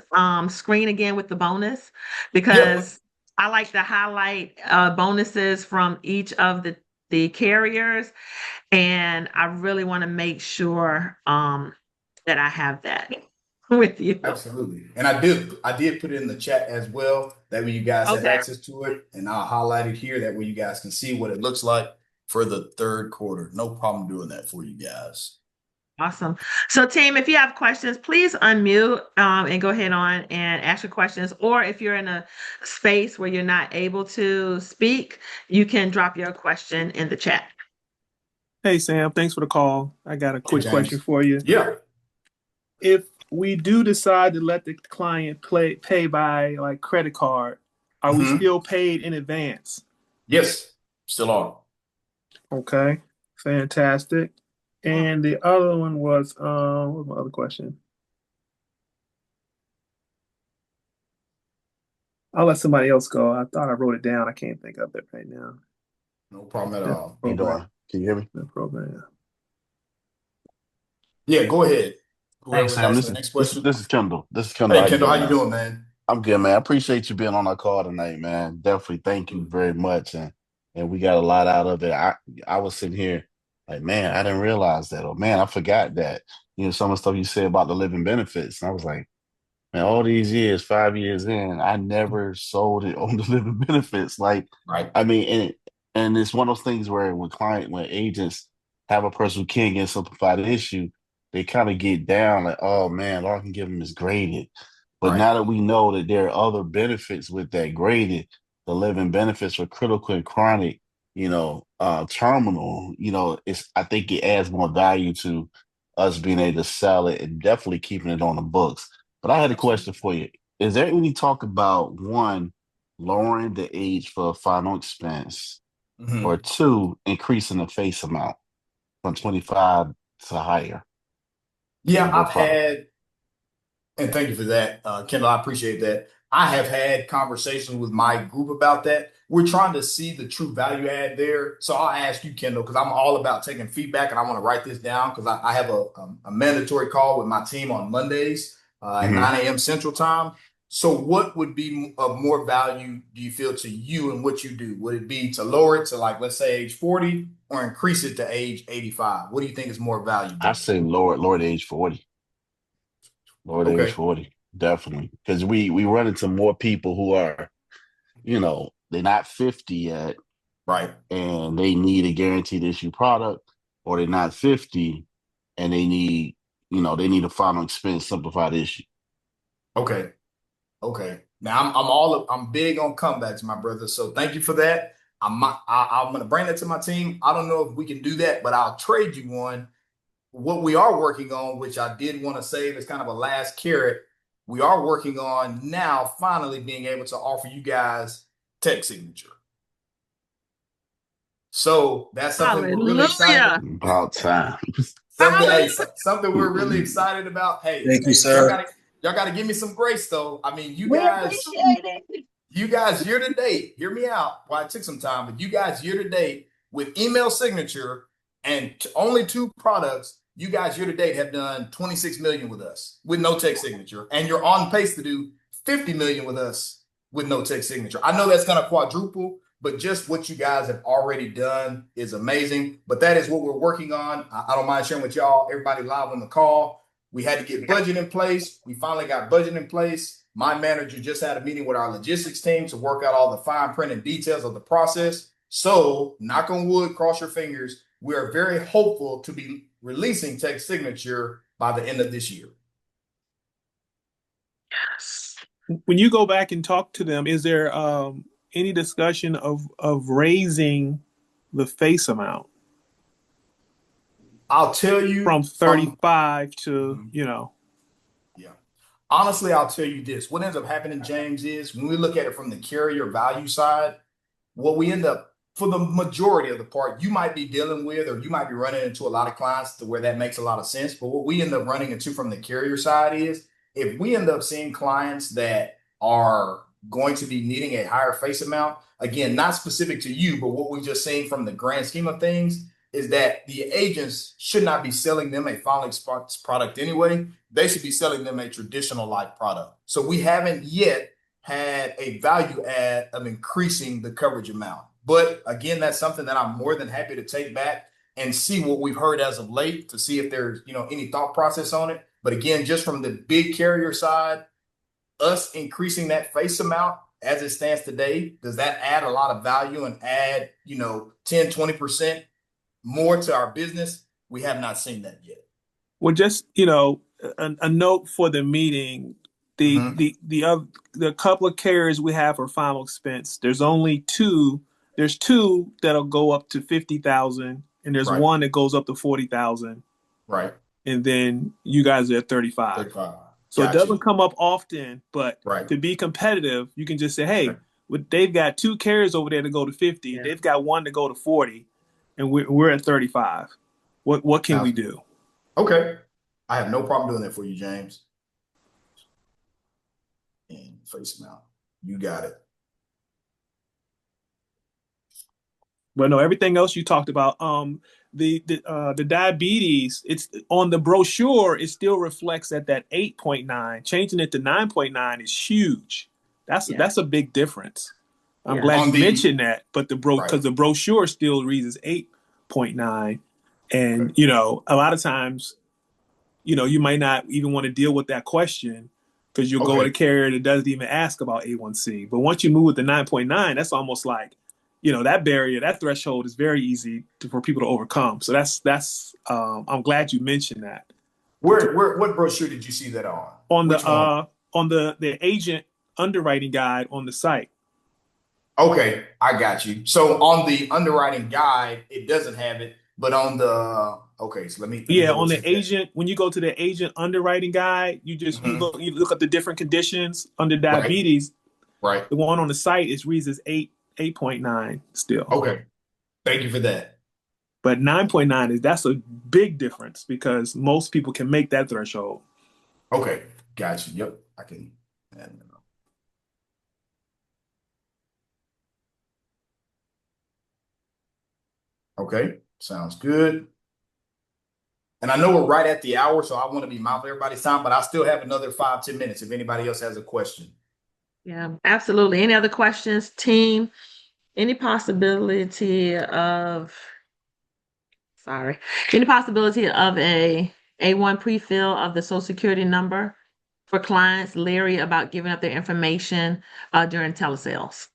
screen again with the bonus? Because I like to highlight bonuses from each of the carriers. And I really want to make sure that I have that with you. Absolutely. And I did put it in the chat as well. That way you guys have access to it. And I'll highlight it here. That way you guys can see what it looks like for the third quarter. No problem doing that for you guys. Awesome. So, team, if you have questions, please unmute and go ahead on and ask your questions. Or if you're in a space where you're not able to speak, you can drop your question in the chat. Hey, Sam, thanks for the call. I got a Hey, quick question James. for you. Yeah. If we do decide to let the client pay by like credit card, are we Hmm. still paid in advance? Yes, still on. Okay, fantastic. And the other one was, what was my other question? I'll let somebody else go. I thought I wrote it down. I can't think of it right now. No problem at Yeah, all. How you program. doing? Can you hear me? The program. Yeah, go ahead. Hey, Whoever's Sam. asking This the is next this question. this is Kendall. This is Kendall. Hey, How you Kendall, how doing, you man? doing, man? I'm good, man. I appreciate you being on our call tonight, man. Definitely, thank you very much, and we got a lot out of it. I was sitting here like, man, I didn't realize that, or man, I forgot that. Some of the stuff you said about the living benefits, and I was like, man, all these years, 5 years in, I never sold it on the living benefits. Like, Right. I mean, and it's one of those things where when agents have a person who can't get a simplified issue, they kind of get down like, oh man, all I can give them is graded. But Right. now that we know that there are other benefits with that graded, the living benefits for critical and chronic, terminal, I think it adds more value to us being able to sell it and definitely keeping it on the books. But I had a Absolutely. question for you. Is there any talk about one, lowering the age for final expense, or Hmm. two, increasing the face amount from 25 to higher Yeah, on both I've products? had, and thank you for that, Kendall. I appreciate that. I have had conversations with my group about that. We're trying to see the true value add there. So I'll ask you, Kendall, because I'm all about taking feedback and I want to write this down because I have a mandatory call with my team on Mondays at Hmm. 9 a.m. Central Time. So, what would be of more value, do you feel, to you and what you do? Would it be to lower it to, like, let's say age 40 or increase it to age 85? What do you think is more I valuable? say lower the age 40. Lower the age Okay. 40, definitely. Because we run into more people who are, they're not 50 yet Right. and they need a guaranteed issue product, or they're not 50 and they need a final expense simplified issue. Okay. Okay. Now I'm big on comebacks, my brother. So thank you for that. I'm gonna bring that to my team. I don't know if we can do that, but I'll trade you one. What we are working on, which I did want to save as kind of a last carrot, we are working on now finally being able to offer you guys tech signature. So that's something we're really excited. Hallelujah. About time. Something, hey, Hallelujah. something we're really excited about. Hey, Thank you, hey, y'all sir. gotta y'all gotta give me some grace though. I mean, We appreciate it. you guys year to date, hear me out. Well, it took some time, but you guys year to date with email signature and only two products, you guys year to date have done 26 million with us with no tech signature, and you're on pace to do 50 million with us with no tech signature. I know that's going to quadruple, but just what you guys have already done is amazing. But that is what we're working on. I don't mind sharing with y'all, everybody live on the call. We had to get budget in place. We finally got budget in place. My manager just had a meeting with our logistics team to work out all the fine print and details of the process. So, knock on wood, cross your fingers. We are very hopeful to be releasing tech signature by the end of this year. Yes. When you go back and talk to them, is there any discussion of raising the face amount I'll tell you from from 35 to, yeah. Honestly, I'll tell you this. What ends up happening, James, is when we look at it from the carrier value side, what we end up, for the majority of the part, you might be dealing with, or you might be running into a lot of clients to where that makes a lot of sense. But what we end up running into from the carrier side is if we end up seeing clients that are going to be needing a higher face amount, again, not specific to you, but what we've just seen from the grand scheme of things is that the agents should not be selling them a final expense product anyway. They should be selling them a traditional life product. So we haven't yet had a value add of increasing the coverage amount. But again, that's something that I'm more than happy to take back and see what we've heard as of late to see if there's any thought process on it. But again, just from the big carrier side, us increasing that face amount as it stands today, does that add a lot of value and add 10, 20% more to our business? We have not seen that yet. Well, just a note for the meeting. Mhm. The couple of carriers we have for final expense. There's only two. There's two that'll go up to 50,000, and there's Right. one that goes up to 40,000, Right. and then you guys are at 35. 35. So it Got doesn't you. come up often, but Right. to be competitive, you can just say, Okay. hey, they've got two carriers over there to go to 50. Yeah. They've got one to go to 40, and we're at 35. What can we Sounds do? okay. I have no problem doing that for you, James. And face mount. You got it. But no, everything else you talked about. The diabetes, it's on the brochure, it still reflects at that 8.9. Changing it to 9.9 is huge. Yeah. That's a big difference. I'm Yeah. glad On you the mentioned that, but right. because the brochure still reads as 8.9, Okay. and a lot of times, you might not even want to deal with that question because you'll go with Okay. a carrier that doesn't even ask about A1C. But once you move with the 9.9, that's almost like, that barrier, that threshold is very easy for people to overcome. So I'm glad you mentioned that. What brochure did you see that on? On the Which one? the agent underwriting guide on the site. Okay, I got you. So on the underwriting guide, it doesn't have it, but on the okay, so let me Yeah, double on the check that. agent, when you go to the agent underwriting guide, Hmm. you look at the different conditions under Right, diabetes. right. The one on the site is reads as 8.9 still. Okay, thank you for that. But 9.9 that's a big difference because most people can make that threshold. Okay, got you. Yep, I can. Okay, sounds good. And I know we're right at the hour, so I want to be mindful of everybody's time, but I still have another 5, 10 minutes if anybody else has a question. Yeah, absolutely. Any other questions, team? Any possibility of, sorry, any possibility of a A1 pre-fill of the Social Security number for clients leery about giving up their information during telesales?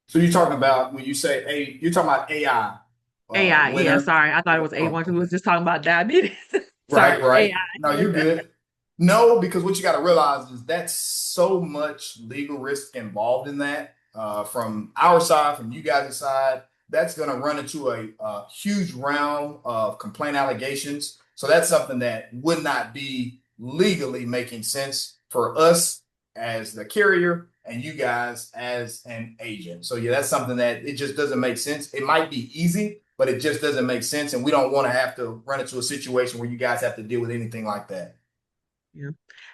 So you're talking about when you say A, you're talking about AI AI, yeah, winner. sorry. I thought it was A1 because we was just talking about diabetes. Sorry, Right, right. No, you're AI. good. No, because what you got to realize is that's so much legal risk involved in that. From our side, from you guys' side, that's going to run into a huge realm of complaint allegations. So that's something that would not be legally making sense for us as the carrier and you guys as an agent. So yeah, that's something that it just doesn't make sense. It might be easy, but it just doesn't make sense. And we don't want to have to run into a situation where you guys have to deal with anything like that. Yeah.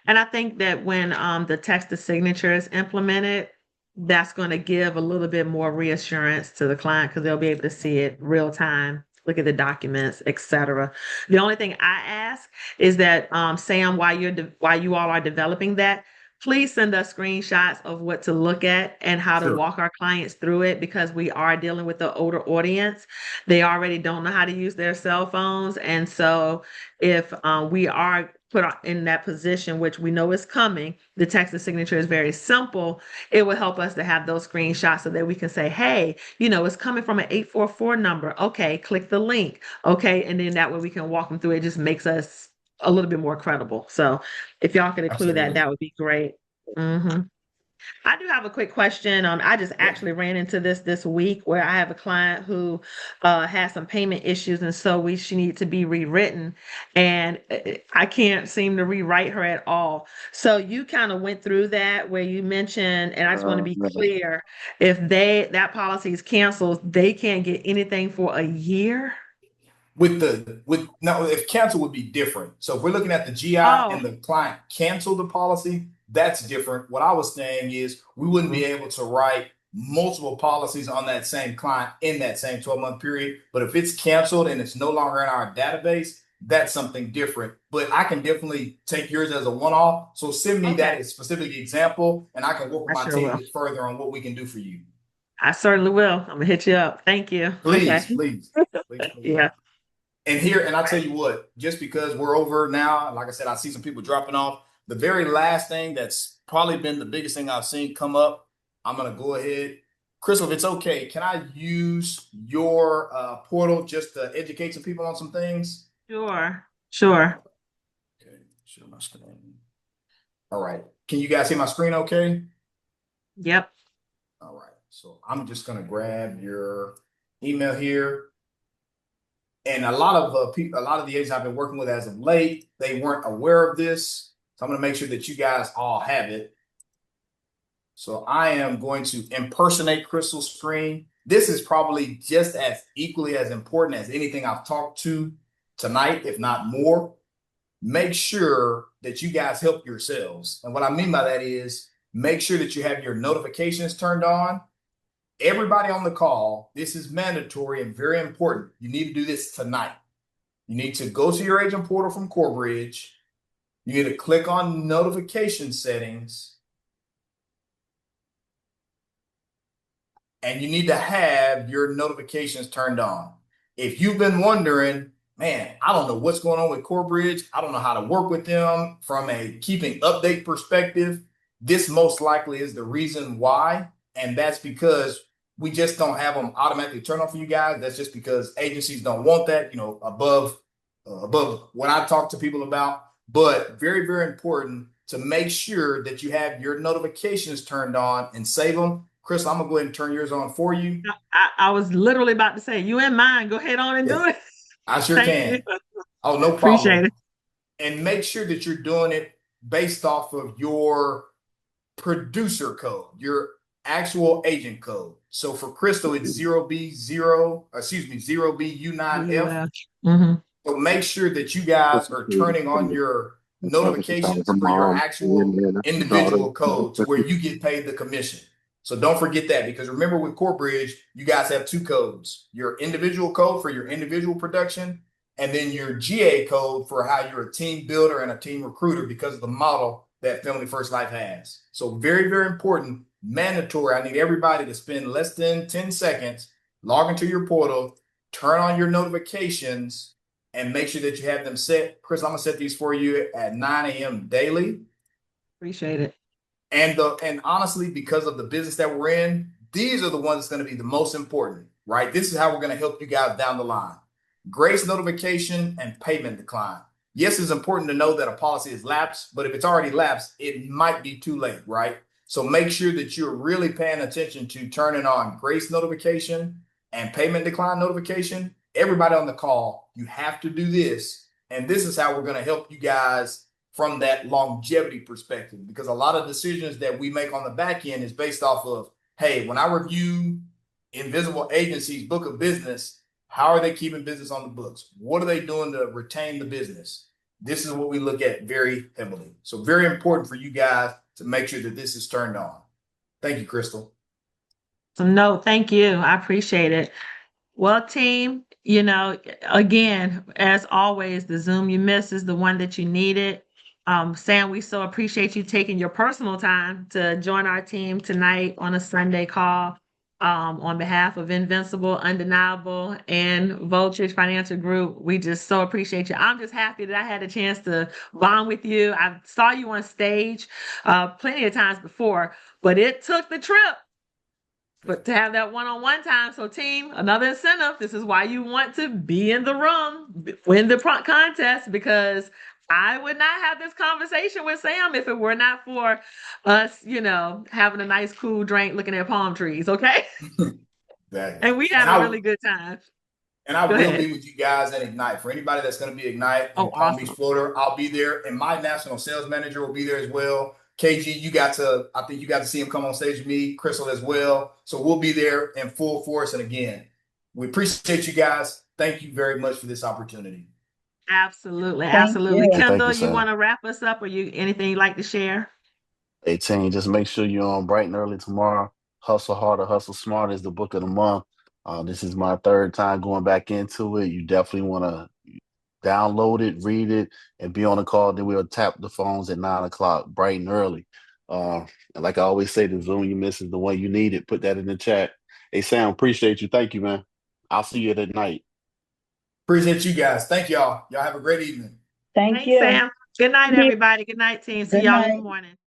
And I think that when the text to signature is implemented, that's going to give a little bit more reassurance to the client because they'll be able to see it real time, look at the documents, etc. The only thing I ask is that Sam, while you all are developing that, please send us screenshots of what to look at and how to Sure. walk our clients through it because we are dealing with the older audience. They already don't know how to use their cell phones, and so if we are in that position, which we know is coming, the text to signature is very simple. It will help us to have those screenshots so that we can say, hey, it's coming from an 844 number. Okay, click the link. Okay, and then that way we can walk them through. It just makes us a little bit more credible. So if y'all could include that, Absolutely. that would be great. Hmm. I do have a quick question. I just Yeah. actually ran into this week where I have a client who has some payment issues, and so she needs to be rewritten, and I can't seem to rewrite her at all. So you kind of went through that where you mentioned, and I just want to be clear, if that policy is canceled, they can't get anything for a year. With now, if cancel would be different. So if we're looking at the GI Oh, and the client cancel the policy, that's different. What I was saying is we wouldn't be able to write multiple policies on that same client in that same 12-month period. But if it's canceled and it's no longer in our database, that's something different. But I can definitely take yours as a one-off. So send me okay. that as specific example, and I can work with I my sure team will. to get further on what we can do for you. I certainly will. I'm gonna hit you up. Thank you. Okay. Please, please, please, please. Yeah. And I'll tell you what, just because we're over now, like I said, I see some people dropping off. The very last thing that's probably been the biggest thing I've seen come up, I'm going to go ahead. Crystal, if it's okay, can I use your portal just to educate some people on some things? Sure. Sure. Share my screen. All right. Can you guys see my screen okay? Yep. All right. So I'm just going to grab your email here. And a lot of people, a lot of the agents I've been working with as of late, they weren't aware of this. So I'm going to make sure that you guys all have it. So I am going to impersonate Crystal's screen. This is probably just as equally as important as anything I've talked to tonight, if not more. Make sure that you guys help yourselves. And what I mean by that is make sure that you have your notifications turned on. Everybody on the call, this is mandatory and very important. You need to do this tonight. You need to go to your agent portal from Corebridge. You need to click on notification settings. And you need to have your notifications turned on. If you've been wondering, man, I don't know what's going on with Corebridge. I don't know how to work with them from a keeping update perspective. This most likely is the reason why. And that's because we just don't have them automatically turn on for you guys. That's just because agencies don't want that, above what I talk to people about. But very, very important to make sure that you have your notifications turned on and save them. Chris, I'm gonna go ahead and turn yours on for you. I was literally about to say, you and mine, go ahead on and do it. I sure can. You. Oh, no problem. Appreciate it. And make sure that you're doing it based off of your producer code, your actual agent code. So for Crystal, it's 0BU9F. Mm-hmm. So make sure that you guys are turning on your notifications for your actual individual codes where you get paid the commission. So don't forget that, because remember with Corebridge, you guys have two codes, your individual code for your individual production, and then your GA code for how you're a team builder and a team recruiter because of the model that Family First Life has. So very, very important, mandatory. I need everybody to spend less than 10 seconds, log into your portal, turn on your notifications, and make sure that you have them set. Chris, I'm gonna set these for you at 9 a.m. daily. Appreciate it. And honestly, because of the business that we're in, these are the ones that's going to be the most important, right? This is how we're going to help you guys down the line. Grace notification and payment decline. Yes, it's important to know that a policy is lapsed, but if it's already lapsed, it might be too late, right? So make sure that you're really paying attention to turning on grace notification and payment decline notification. Everybody on the call, you have to do this. And this is how we're going to help you guys from that longevity perspective, because a lot of decisions that we make on the back end is based off of, hey, when I review Invisible Agency's book of business, how are they keeping business on the books? What are they doing to retain the business? This is what we look at very heavily. So very important for you guys to make sure that this is turned on. Thank you, Crystal. So no, thank you. I appreciate it. Well, team, again, as always, the Zoom you miss is the one that you needed. Sam, we so appreciate you taking your personal time to join our team tonight on a Sunday call. On behalf of Invincible, Undeniable, and Voltage Financial Group, we just so appreciate you. I'm just happy that I had a chance to bond with you. I saw you on stage plenty of times before, but it took the trip. But to have that one-on-one time, so team, another incentive. This is why you want to be in the room, win the contest, because I would not have this conversation with Sam if it were not for us, having a nice cool drink, looking at palm trees. Okay. Exactly. And we had a really good time. And I will be with you guys at Ignite. For anybody that's going to be Ignite in Palm Beach, Florida, I'll be there. And my national sales manager will be there as well. KG, I think you got to see him come on stage with me, Crystal as well. So we'll be there in full force. And again, we appreciate you guys. Thank you very much for this opportunity. Absolutely. Absolutely. Kendall, you want to wrap us up, or anything you'd like to share? Hey, team, just make sure you're on bright and early tomorrow. Hustle Harder, Hustle Smarter is the book of the month. This is my third time going back into it. You definitely want to download it, read it, and be on the call. Then we'll tap the phones at 9 o'clock, bright and early. And like I always say, the Zoom you miss is the one you need. Put that in the chat. Hey, Sam, appreciate you. Thank you, man. I'll see you at night. Appreciate you guys. Thank y'all. Y'all have a great evening. Thanks, Sam. Good night, everybody. Good night, team. See y'all in the morning.